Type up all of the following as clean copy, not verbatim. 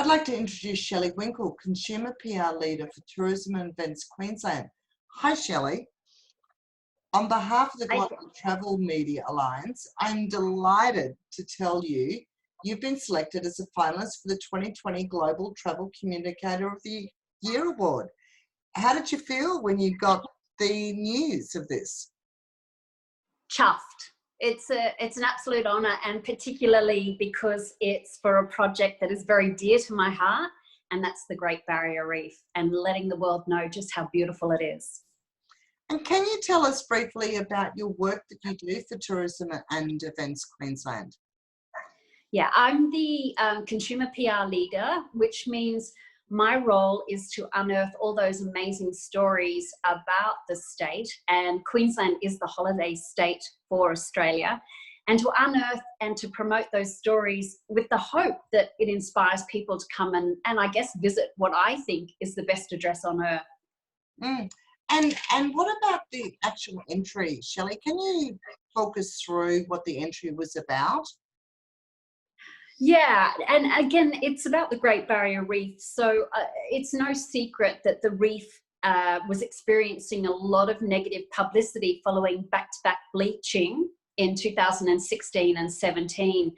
I'd like to introduce Shelley Winkel, Consumer PR Leader for Tourism and Events Queensland. Hi, Shelley. On behalf of the Global Travel Media Alliance, I'm delighted to tell you you've been selected as a finalist for the 2020 Global Travel Communicator of the Year Award. How did you feel when you got the news of this? Chuffed. It's an absolute honour, and particularly because it's for a project that is very dear to my heart, and that's the Great Barrier Reef, and letting the world know just how beautiful it is. And can you tell us briefly about your work that you do for Tourism and Events Queensland? Yeah, I'm the Consumer PR Leader, which means my role is to unearth all those amazing stories about the state, and Queensland is the holiday state for Australia, and to unearth and to promote those stories with the hope that it inspires people to come and I guess visit what I think is the best address on earth. And what about the actual entry, Shelley? Can you talk us through what the entry was about? Yeah, and again, it's about the Great Barrier Reef. So it's no secret that the reef was experiencing a lot of negative publicity following back-to-back bleaching in 2016 and 17.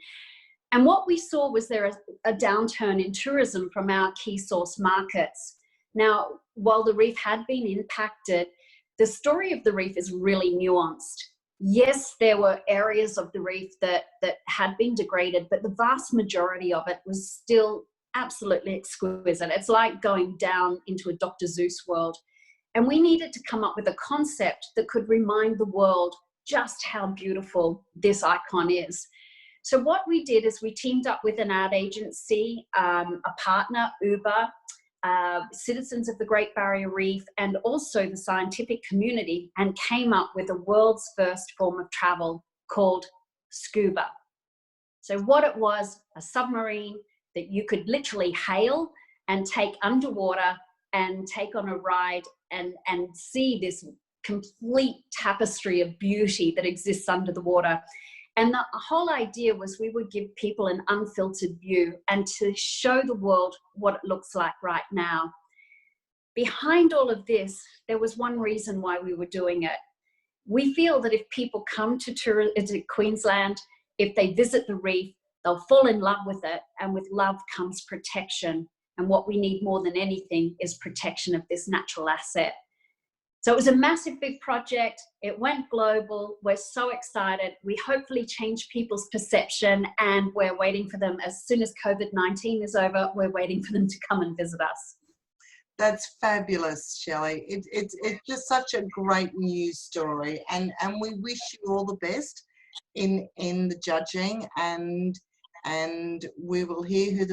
And what we saw was there a downturn in tourism from our key source markets. Now, while the reef had been impacted, the story of the reef is really nuanced. Yes, there were areas of the reef that had been degraded, but the vast majority of it was still absolutely exquisite. It's like going down into a Dr. Seuss world. And we needed to come up with a concept that could remind the world just how beautiful this icon is. So what we did is we teamed up with an ad agency, a partner, Uber, citizens of the Great Barrier Reef, and also the scientific community, and came up with the world's first form of travel called scUber. So what it was, a submarine that you could literally hail and take underwater and take on a ride and see this complete tapestry of beauty that exists under the water. And the whole idea was we would give people an unfiltered view and to show the world what it looks like right now. Behind all of this, there was one reason why we were doing it. We feel that if people come to Queensland, if they visit the reef, they'll fall in love with it, and with love comes protection. And what we need more than anything is protection of this natural asset. So it was a massive, big project. It went global. We're so excited. We hopefully change people's perception, and we're waiting for them as soon as COVID-19 is over. We're waiting for them to come and visit us. That's fabulous, Shelley. It's just such a great news story, and we wish you all the best in the judging, and we will hear who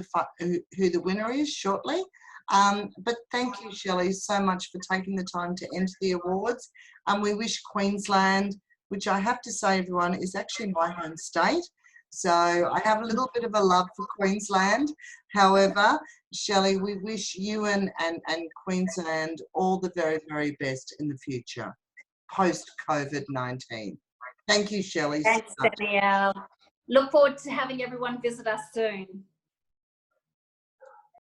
the winner is shortly. But thank you, Shelley, so much for taking the time to enter the awards. And we wish Queensland, which I have to say, everyone, is actually my home state. So I have a little bit of a love for Queensland. However, Shelley, we wish you and Queensland all the very, very best in the future, post-COVID-19. Thank you, Shelley. Thanks, Danielle. Look forward to having everyone visit us soon.